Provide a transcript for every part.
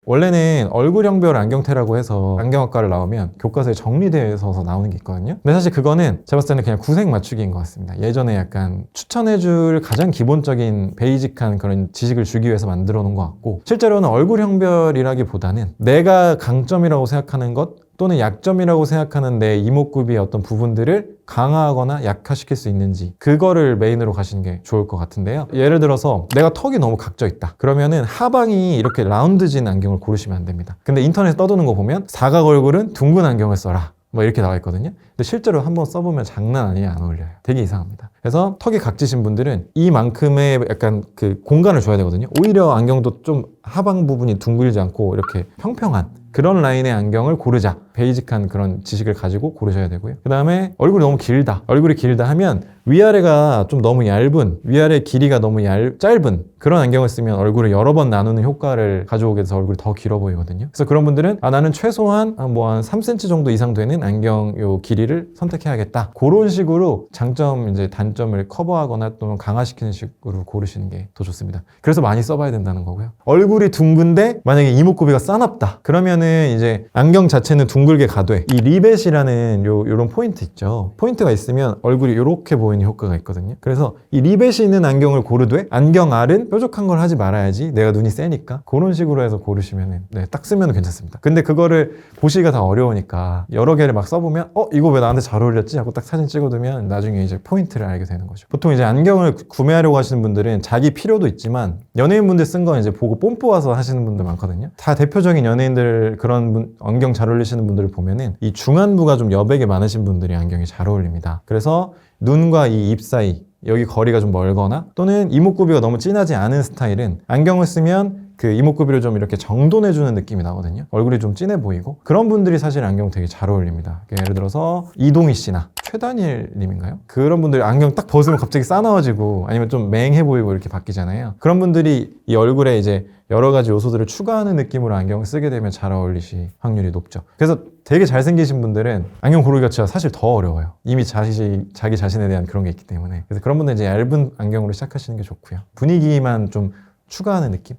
원래는 얼굴형별 안경테라고 해서 안경학과를 나오면 교과서에 정리되어 있어서 나오는 게 있거든요. 근데 사실 그거는 제가 봤을 때는 그냥 구색 맞추기인 것 같습니다. 예전에 약간 추천해줄 가장 기본적인 베이직한 그런 지식을 주기 위해서 만들어 놓은 것 같고, 실제로는 얼굴형별이라기보다는 내가 강점이라고 생각하는 것 또는 약점이라고 생각하는 내 이목구비의 어떤 부분들을 강화하거나 약화시킬 수 있는지, 그거를 메인으로 가시는 게 좋을 것 같은데요. 예를 들어서 내가 턱이 너무 각져 있다 그러면은 하방이 이렇게 라운드진 안경을 고르시면 안 됩니다. 근데 인터넷에 떠도는 거 보면 사각 얼굴은 둥근 안경을 써라 뭐 이렇게 나와 있거든요. 근데 실제로 한번 써보면 장난 아니에요. 안 어울려요. 되게 이상합니다. 그래서 턱이 각지신 분들은 이만큼의 약간 그 공간을 줘야 되거든요. 오히려 안경도 좀 하방 부분이 둥글지 않고 이렇게 평평한 그런 라인의 안경을 고르자. 베이직한 그런 지식을 가지고 고르셔야 되고요. 그 다음에 얼굴이 너무 길다. 얼굴이 길다 하면 위아래가 좀 너무 얇은, 위아래 길이가 너무 짧은 그런 안경을 쓰면 얼굴을 여러 번 나누는 효과를 가져오게 돼서 얼굴이 더 길어 보이거든요. 그래서 그런 분들은 나는 최소한 한 3cm 정도 이상 되는 안경 요 길이를 선택해야겠다. 그런 식으로 장점, 이제 단점을 커버하거나 또는 강화시키는 식으로 고르시는 게 더 좋습니다. 그래서 많이 써봐야 된다는 거고요. 얼굴이 둥근데 만약에 이목구비가 싸납다. 그러면은 이제 안경 자체는 둥글게 가되 이 리벳이라는 요런 포인트 있죠. 포인트가 있으면 얼굴이 이렇게 보이는 효과가 있거든요. 그래서 이 리벳이 있는 안경을 고르되 안경 알은 뾰족한 걸 하지 말아야지, 내가 눈이 세니까. 그런 식으로 해서 고르시면은 딱 쓰면 괜찮습니다. 근데 그거를 보시기가 다 어려우니까 여러 개를 막 써보면 이거 왜 나한테 잘 어울렸지? 하고 딱 사진 찍어두면 나중에 이제 포인트를 알게 되는 거죠. 보통 이제 안경을 구매하려고 하시는 분들은 자기 필요도 있지만 연예인분들 쓴 거 이제 보고 뽐뿌와서 하시는 분들 많거든요. 다 대표적인 연예인들 그런 안경 잘 어울리시는 분들을 보면은 이 중안부가 좀 여백이 많으신 분들이 안경이 잘 어울립니다. 그래서 눈과 이 입 사이 여기 거리가 좀 멀거나 또는 이목구비가 너무 진하지 않은 스타일은 안경을 쓰면 그 이목구비를 좀 이렇게 정돈해주는 느낌이 나거든요. 얼굴이 좀 진해 보이고, 그런 분들이 사실 안경 되게 잘 어울립니다. 예를 들어서 이동희 씨나 최다니엘 님인가요? 그런 분들이 안경 딱 벗으면 갑자기 싸나워지고 아니면 좀 맹해 보이고 이렇게 바뀌잖아요. 그런 분들이 이 얼굴에 이제 여러 가지 요소들을 추가하는 느낌으로 안경을 쓰게 되면 잘 어울리실 확률이 높죠. 그래서 되게 잘생기신 분들은 안경 고르기가 진짜 사실 더 어려워요. 이미 자기 자신에 대한 그런 게 있기 때문에. 그래서 그런 분들은 이제 얇은 안경으로 시작하시는 게 좋고요. 분위기만 좀 추가하는 느낌?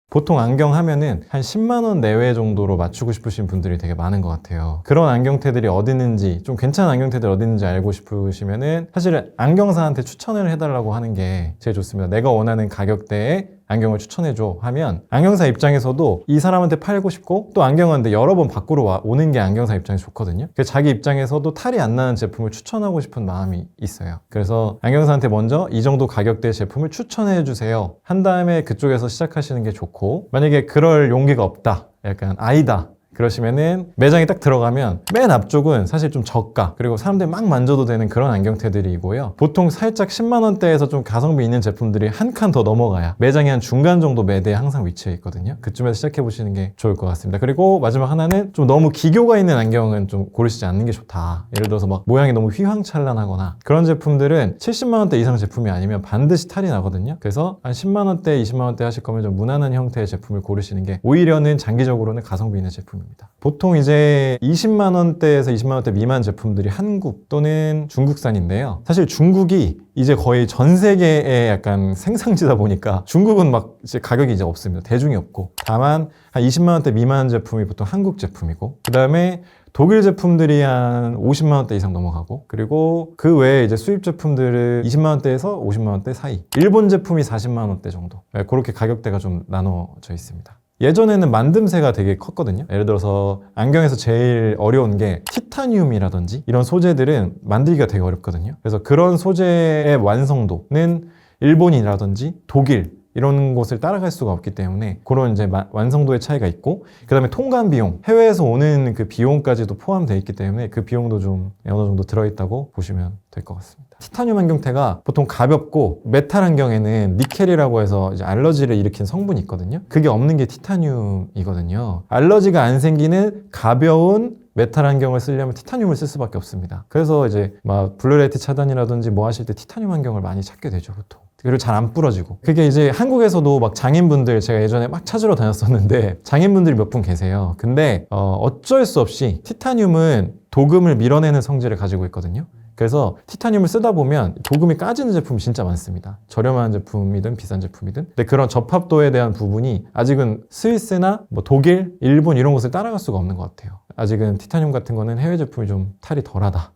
보통 안경 하면은 한 10만 원 내외 정도로 맞추고 싶으신 분들이 되게 많은 것 같아요. 그런 안경테들이 어디 있는지, 좀 괜찮은 안경테들이 어디 있는지 알고 싶으시면은 사실은 안경사한테 추천을 해달라고 하는 게 제일 좋습니다. 내가 원하는 가격대에 안경을 추천해줘 하면 안경사 입장에서도 이 사람한테 팔고 싶고, 또 안경은 여러 번 밖으로 오는 게 안경사 입장에서 좋거든요. 그래서 자기 입장에서도 탈이 안 나는 제품을 추천하고 싶은 마음이 있어요. 그래서 안경사한테 먼저 이 정도 가격대 제품을 추천해주세요 한 다음에 그쪽에서 시작하시는 게 좋고, 만약에 그럴 용기가 없다, 약간 아니다 그러시면은 매장에 딱 들어가면 맨 앞쪽은 사실 좀 저가, 그리고 사람들이 막 만져도 되는 그런 안경테들이고요. 보통 살짝 10만 원대에서 좀 가성비 있는 제품들이 한 칸 더 넘어가야 매장의 한 중간 정도 매대에 항상 위치해 있거든요. 그쯤에서 시작해 보시는 게 좋을 것 같습니다. 그리고 마지막 하나는 좀 너무 기교가 있는 안경은 좀 고르시지 않는 게 좋다. 예를 들어서 막 모양이 너무 휘황찬란하거나 그런 제품들은 70만 원대 이상 제품이 아니면 반드시 탈이 나거든요. 그래서 한 10만 원대, 20만 원대 하실 거면 좀 무난한 형태의 제품을 고르시는 게 오히려는 장기적으로는 가성비 있는 제품입니다. 보통 이제 20만 원대에서 20만 원대 미만 제품들이 한국 또는 중국산인데요. 사실 중국이 이제 거의 전 세계의 약간 생산지다 보니까 중국은 막 이제 가격이 이제 없습니다. 대중이 없고. 다만 한 20만 원대 미만 제품이 보통 한국 제품이고, 그 다음에 독일 제품들이 한 50만 원대 이상 넘어가고, 그리고 그 외에 이제 수입 제품들은 20만 원대에서 50만 원대 사이, 일본 제품이 40만 원대 정도, 그렇게 가격대가 좀 나눠져 있습니다. 예전에는 만듦새가 되게 컸거든요. 예를 들어서 안경에서 제일 어려운 게 티타늄이라든지 이런 소재들은 만들기가 되게 어렵거든요. 그래서 그런 소재의 완성도는 일본이라든지 독일 이런 곳을 따라갈 수가 없기 때문에 그런 이제 완성도의 차이가 있고, 그 다음에 통관 비용, 해외에서 오는 그 비용까지도 포함되어 있기 때문에 그 비용도 좀 어느 정도 들어있다고 보시면 될 것 같습니다. 티타늄 안경테가 보통 가볍고, 메탈 안경에는 니켈이라고 해서 이제 알러지를 일으키는 성분이 있거든요. 그게 없는 게 티타늄이거든요. 알러지가 안 생기는 가벼운 메탈 안경을 쓰려면 티타늄을 쓸 수밖에 없습니다. 그래서 이제 막 블루라이트 차단이라든지 뭐 하실 때 티타늄 안경을 많이 찾게 되죠, 보통. 그리고 잘 안 부러지고. 그게 이제 한국에서도 막 장인분들, 제가 예전에 막 찾으러 다녔었는데 장인분들이 몇 분 계세요. 근데 어쩔 수 없이 티타늄은 도금을 밀어내는 성질을 가지고 있거든요. 그래서 티타늄을 쓰다 보면 도금이 까지는 제품이 진짜 많습니다. 저렴한 제품이든 비싼 제품이든. 근데 그런 접합도에 대한 부분이 아직은 스위스나 뭐 독일, 일본 이런 곳을 따라갈 수가 없는 것 같아요. 아직은 티타늄 같은 거는 해외 제품이 좀 탈이 덜하다.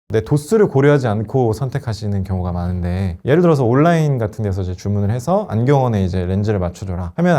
네, 도수를 고려하지 않고 선택하시는 경우가 많은데, 예를 들어서 온라인 같은 데서 이제 주문을 해서 안경원에 이제 렌즈를 맞춰줘라 하면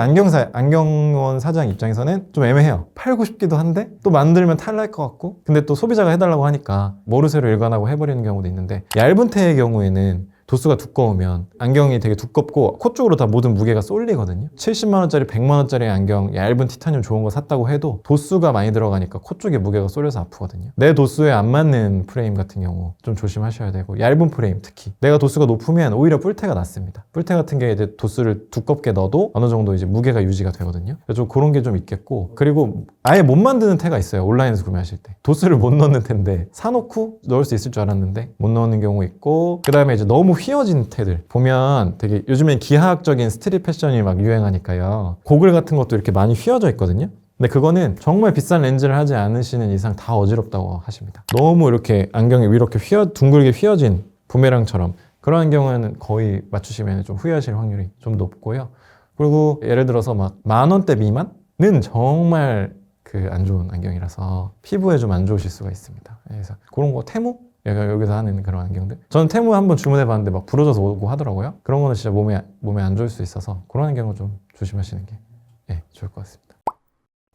안경원 사장 입장에서는 좀 애매해요. 팔고 싶기도 한데 또 만들면 탈날 것 같고, 근데 또 소비자가 해달라고 하니까 모르쇠로 일관하고 해버리는 경우도 있는데, 얇은 테의 경우에는 도수가 두꺼우면 안경이 되게 두껍고 코 쪽으로 다 모든 무게가 쏠리거든요. 70만원짜리 100만원짜리 안경 얇은 티타늄 좋은 거 샀다고 해도 도수가 많이 들어가니까 코 쪽에 무게가 쏠려서 아프거든요. 내 도수에 안 맞는 프레임 같은 경우 좀 조심하셔야 되고, 얇은 프레임 특히 내가 도수가 높으면 오히려 뿔테가 낫습니다. 뿔테 같은 게 이제 도수를 두껍게 넣어도 어느 정도 이제 무게가 유지가 되거든요. 그래서 그런 게 좀 있겠고, 그리고 아예 못 만드는 테가 있어요. 온라인에서 구매하실 때 도수를 못 넣는 테인데 사놓고 넣을 수 있을 줄 알았는데 못 넣는 경우 있고, 그 다음에 이제 너무 휘어진 테들 보면 되게 요즘엔 기하학적인 스트릿 패션이 막 유행하니까요. 고글 같은 것도 이렇게 많이 휘어져 있거든요. 근데 그거는 정말 비싼 렌즈를 하지 않으시는 이상 다 어지럽다고 하십니다. 너무 이렇게 안경이 이렇게 둥글게 휘어진 부메랑처럼 그런 경우에는 거의 맞추시면 좀 후회하실 확률이 좀 높고요. 그리고 예를 들어서 막 10,000원대 미만은 정말 그 안 좋은 안경이라서 피부에 좀 안 좋으실 수가 있습니다. 그래서 그런 거 테무? 여기서 하는 그런 안경들. 저는 테무 한번 주문해봤는데 막 부러져서 오고 하더라고요. 그런 거는 진짜 몸에 안 좋을 수 있어서 그런 안경은 좀 조심하시는 게 좋을 것 같습니다.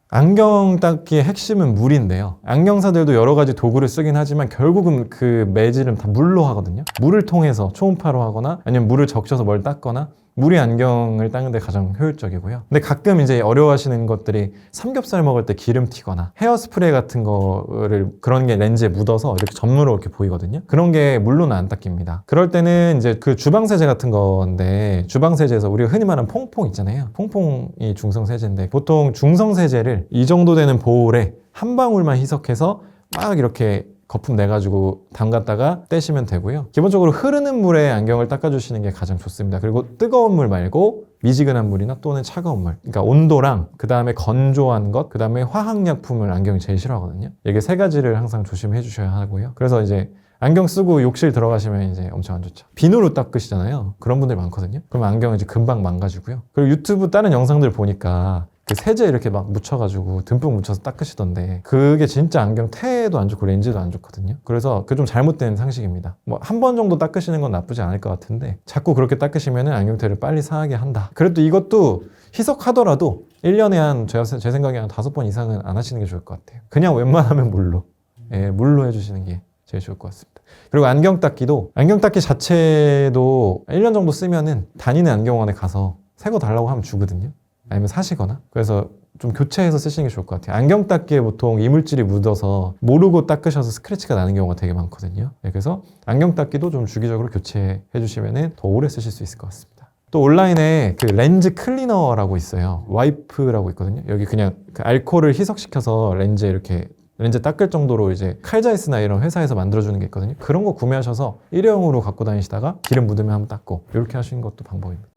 안경 닦기의 핵심은 물인데요. 안경사들도 여러 가지 도구를 쓰긴 하지만 결국은 그 매질은 다 물로 하거든요. 물을 통해서 초음파로 하거나 아니면 물을 적셔서 뭘 닦거나, 물이 안경을 닦는 데 가장 효율적이고요. 근데 가끔 이제 어려워하시는 것들이 삼겹살 먹을 때 기름 튀거나 헤어스프레이 같은 거를 그런 게 렌즈에 묻어서 이렇게 전무로 이렇게 보이거든요. 그런 게 물로는 안 닦입니다. 그럴 때는 이제 그 주방세제 같은 건데, 주방세제에서 우리가 흔히 말하는 퐁퐁 있잖아요. 퐁퐁이 중성세제인데 보통 중성세제를 이 정도 되는 보울에 한 방울만 희석해서 막 이렇게 거품 내가지고 담갔다가 떼시면 되고요. 기본적으로 흐르는 물에 안경을 닦아주시는 게 가장 좋습니다. 그리고 뜨거운 물 말고 미지근한 물이나 또는 차가운 물, 그러니까 온도랑 그 다음에 건조한 것, 그 다음에 화학약품을 안경이 제일 싫어하거든요. 이게 세 가지를 항상 조심해 주셔야 하고요. 그래서 이제 안경 쓰고 욕실 들어가시면 이제 엄청 안 좋죠. 비누로 닦으시잖아요. 그런 분들이 많거든요. 그럼 안경은 이제 금방 망가지고요. 그리고 유튜브 다른 영상들 보니까 그 세제 이렇게 막 묻혀가지고 듬뿍 묻혀서 닦으시던데, 그게 진짜 안경 테도 안 좋고 렌즈도 안 좋거든요. 그래서 그 좀 잘못된 상식입니다. 뭐 한 번 정도 닦으시는 건 나쁘지 않을 것 같은데 자꾸 그렇게 닦으시면 안경테를 빨리 상하게 한다. 그래도 이것도 희석하더라도 1년에 제 생각에 한 5번 이상은 안 하시는 게 좋을 것 같아요. 그냥 웬만하면 물로 해주시는 게 제일 좋을 것 같습니다. 그리고 안경 닦기 자체도 1년 정도 쓰면은 다니는 안경원에 가서 새 거 달라고 하면 주거든요. 아니면 사시거나. 그래서 좀 교체해서 쓰시는 게 좋을 것 같아요. 안경 닦기에 보통 이물질이 묻어서 모르고 닦으셔서 스크래치가 나는 경우가 되게 많거든요. 그래서 안경 닦기도 좀 주기적으로 교체해 주시면 더 오래 쓰실 수 있을 것 같습니다. 또 온라인에 그 렌즈 클리너라고 있어요. 와이프라고 있거든요. 여기 그냥 그 알코올을 희석시켜서 렌즈 닦을 정도로 이제 칼자이스나 이런 회사에서 만들어주는 게 있거든요. 그런 거 구매하셔서 일회용으로 갖고 다니시다가 기름 묻으면 한번 닦고, 이렇게 하시는 것도 방법입니다.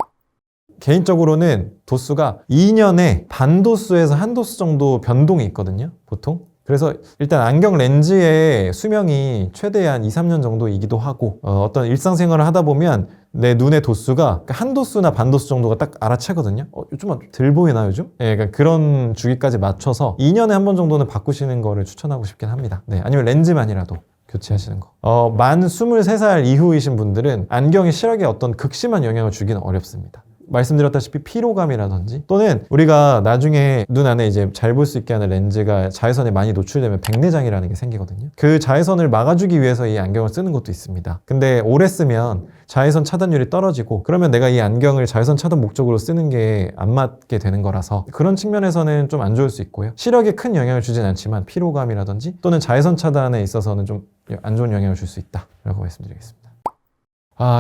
개인적으로는 도수가 2년에 반도수에서 한도수 정도 변동이 있거든요, 보통. 그래서 일단 안경 렌즈의 수명이 최대한 2, 3년 정도이기도 하고, 어떤 일상생활을 하다 보면 내 눈의 도수가 한도수나 반도수 정도가 딱 알아채거든요. 요즘은 덜 보이나 요즘? 그러니까 그런 주기까지 맞춰서 2년에 한 번 정도는 바꾸시는 거를 추천하고 싶긴 합니다. 아니면 렌즈만이라도 교체하시는 거. 만 23살 이후이신 분들은 안경이 시력에 어떤 극심한 영향을 주기는 어렵습니다. 말씀드렸다시피 피로감이라든지, 또는 우리가 나중에 눈 안에 이제 잘 볼 수 있게 하는 렌즈가 자외선에 많이 노출되면 백내장이라는 게 생기거든요. 그 자외선을 막아주기 위해서 이 안경을 쓰는 것도 있습니다. 근데 오래 쓰면 자외선 차단율이 떨어지고, 그러면 내가 이 안경을 자외선 차단 목적으로 쓰는 게 안 맞게 되는 거라서 그런 측면에서는 좀 안 좋을 수 있고요. 시력에 큰 영향을 주진 않지만 피로감이라든지 또는 자외선 차단에 있어서는 좀 안 좋은 영향을 줄 수 있다라고 말씀드리겠습니다.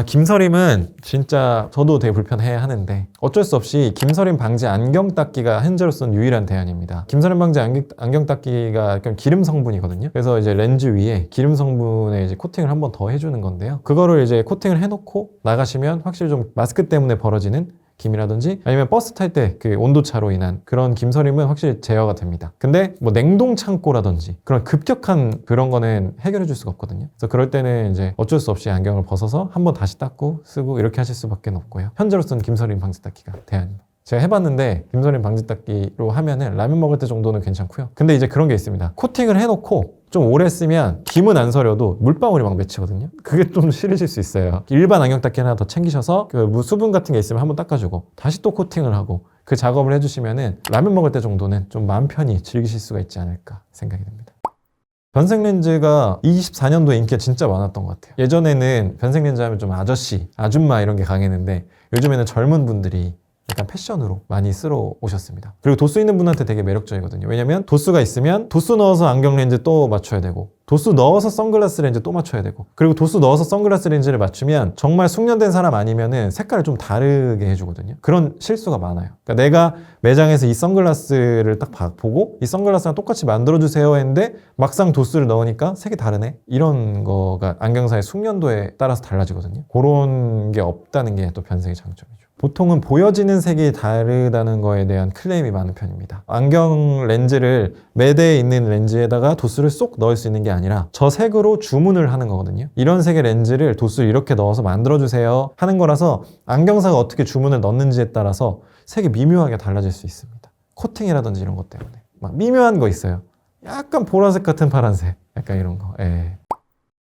김서림은 진짜 저도 되게 불편해 하는데 어쩔 수 없이 김서림 방지 안경 닦기가 현재로서는 유일한 대안입니다. 김서림 방지 안경 닦기가 약간 기름 성분이거든요. 그래서 이제 렌즈 위에 기름 성분에 이제 코팅을 한 번 더 해주는 건데요. 그거를 이제 코팅을 해놓고 나가시면 확실히 좀 마스크 때문에 벌어지는 김이라든지 아니면 버스 탈 때 그 온도차로 인한 그런 김서림은 확실히 제어가 됩니다. 근데 뭐 냉동 창고라든지 그런 급격한 그런 거는 해결해 줄 수가 없거든요. 그래서 그럴 때는 이제 어쩔 수 없이 안경을 벗어서 한번 다시 닦고 쓰고 이렇게 하실 수밖에 없고요. 현재로서는 김서림 방지 닦기가 대안입니다. 제가 해봤는데 김서림 방지 닦기로 하면은 라면 먹을 때 정도는 괜찮고요. 근데 이제 그런 게 있습니다. 코팅을 해놓고 좀 오래 쓰면 김은 안 서려도 물방울이 막 맺히거든요. 그게 좀 싫으실 수 있어요. 일반 안경 닦기 하나 더 챙기셔서 그 수분 같은 게 있으면 한번 닦아주고 다시 또 코팅을 하고 그 작업을 해주시면은 라면 먹을 때 정도는 좀 마음 편히 즐기실 수가 있지 않을까 생각이 듭니다. 변색 렌즈가 24년도에 인기가 진짜 많았던 것 같아요. 예전에는 변색 렌즈 하면 좀 아저씨, 아줌마 이런 게 강했는데 요즘에는 젊은 분들이 약간 패션으로 많이 쓰러 오셨습니다. 그리고 도수 있는 분한테 되게 매력적이거든요. 왜냐면 도수가 있으면 도수 넣어서 안경 렌즈 또 맞춰야 되고 도수 넣어서 선글라스 렌즈 또 맞춰야 되고 그리고 도수 넣어서 선글라스 렌즈를 맞추면 정말 숙련된 사람 아니면은 색깔을 좀 다르게 해주거든요. 그런 실수가 많아요. 그러니까 내가 매장에서 이 선글라스를 딱 보고 이 선글라스랑 똑같이 만들어주세요 했는데 막상 도수를 넣으니까 색이 다르네? 이런 거가 안경사의 숙련도에 따라서 달라지거든요. 그런 게 없다는 게 또 변색의 장점이죠. 보통은 보여지는 색이 다르다는 거에 대한 클레임이 많은 편입니다. 안경 렌즈를 매대에 있는 렌즈에다가 도수를 쏙 넣을 수 있는 게 아니라 저 색으로 주문을 하는 거거든요. 이런 색의 렌즈를 도수를 이렇게 넣어서 만들어주세요 하는 거라서 안경사가 어떻게 주문을 넣는지에 따라서 색이 미묘하게 달라질 수 있습니다. 코팅이라든지 이런 것 때문에 막 미묘한 거 있어요. 약간 보라색 같은 파란색 약간 이런 거.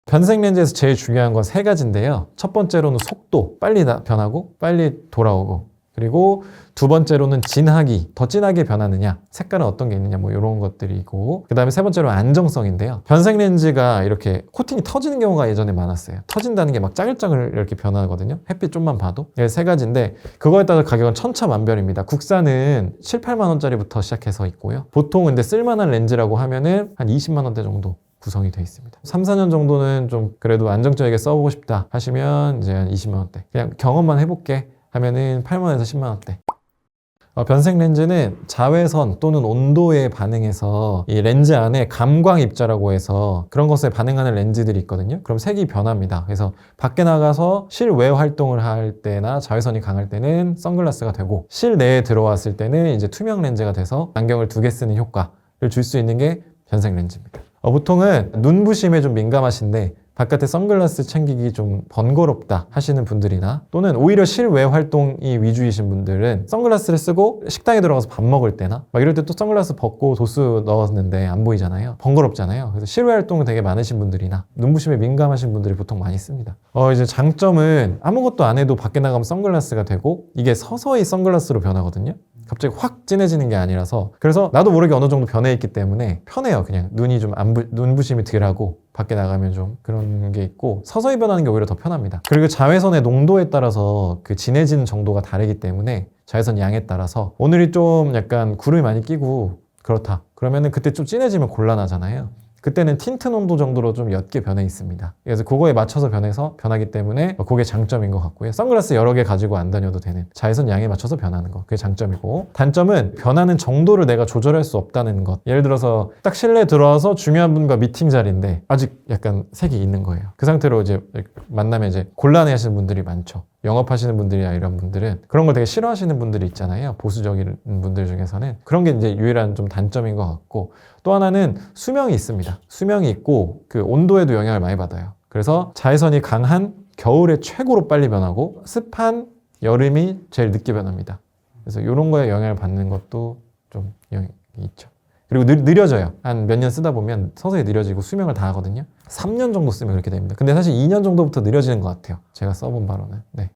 변색 렌즈에서 제일 중요한 건 세 가지인데요. 첫 번째로는 속도, 빨리 변하고 빨리 돌아오고 그리고 두 번째로는 진하기, 더 진하게 변하느냐, 색깔은 어떤 게 있느냐 뭐 이런 것들이고 그 다음에 세 번째로 안정성인데요. 변색 렌즈가 이렇게 코팅이 터지는 경우가 예전에 많았어요. 터진다는 게 막 짜글짜글 이렇게 변하거든요. 햇빛 좀만 봐도. 세 가지인데 그거에 따라 가격은 천차만별입니다. 국산은 7, 8만 원짜리부터 시작해서 있고요. 보통 근데 쓸만한 렌즈라고 하면은 한 20만 원대 정도 구성이 되어 있습니다. 3, 4년 정도는 좀 그래도 안정적이게 써보고 싶다 하시면 이제 한 20만 원대. 그냥 경험만 해볼게 하면은 8만 원에서 10만 원대. 변색 렌즈는 자외선 또는 온도에 반응해서 이 렌즈 안에 감광 입자라고 해서 그런 것에 반응하는 렌즈들이 있거든요. 그럼 색이 변합니다. 그래서 밖에 나가서 실외 활동을 할 때나 자외선이 강할 때는 선글라스가 되고 실내에 들어왔을 때는 이제 투명 렌즈가 돼서 안경을 두 개 쓰는 효과를 줄 수 있는 게 변색 렌즈입니다. 보통은 눈부심에 좀 민감하신데 바깥에 선글라스 챙기기 좀 번거롭다 하시는 분들이나 또는 오히려 실외 활동이 위주이신 분들은 선글라스를 쓰고 식당에 들어가서 밥 먹을 때나 막 이럴 때 또 선글라스 벗고 도수 넣었는데 안 보이잖아요. 번거롭잖아요. 그래서 실외 활동이 되게 많으신 분들이나 눈부심에 민감하신 분들이 보통 많이 씁니다. 이제 장점은 아무것도 안 해도 밖에 나가면 선글라스가 되고 이게 서서히 선글라스로 변하거든요. 갑자기 확 진해지는 게 아니라서 그래서 나도 모르게 어느 정도 변해 있기 때문에 편해요. 그냥 눈이 좀 눈부심이 덜하고 밖에 나가면 좀 그런 게 있고 서서히 변하는 게 오히려 더 편합니다. 그리고 자외선의 농도에 따라서 그 진해지는 정도가 다르기 때문에 자외선 양에 따라서 오늘이 좀 약간 구름이 많이 끼고 그렇다 그러면은 그때 좀 진해지면 곤란하잖아요. 그때는 틴트 농도 정도로 좀 옅게 변해 있습니다. 그래서 그거에 맞춰서 변하기 때문에 그게 장점인 것 같고요. 선글라스 여러 개 가지고 안 다녀도 되는 자외선 양에 맞춰서 변하는 거 그게 장점이고 단점은 변하는 정도를 내가 조절할 수 없다는 것. 예를 들어서 딱 실내에 들어와서 중요한 분과 미팅 자리인데 아직 약간 색이 있는 거예요. 그 상태로 이제 만나면 이제 곤란해 하시는 분들이 많죠. 영업하시는 분들이나 이런 분들은 그런 걸 되게 싫어하시는 분들이 있잖아요. 보수적인 분들 중에서는 그런 게 이제 유일한 좀 단점인 것 같고 또 하나는 수명이 있습니다. 수명이 있고 그 온도에도 영향을 많이 받아요. 그래서 자외선이 강한 겨울에 최고로 빨리 변하고 습한 여름이 제일 늦게 변합니다. 그래서 이런 거에 영향을 받는 것도 좀 영향이 있죠. 그리고 느려져요. 한 몇 년 쓰다 보면 서서히 느려지고 수명을 다 하거든요. 3년 정도 쓰면 그렇게 됩니다. 근데 사실 2년 정도부터 느려지는 것 같아요. 제가 써본 바로는. 네.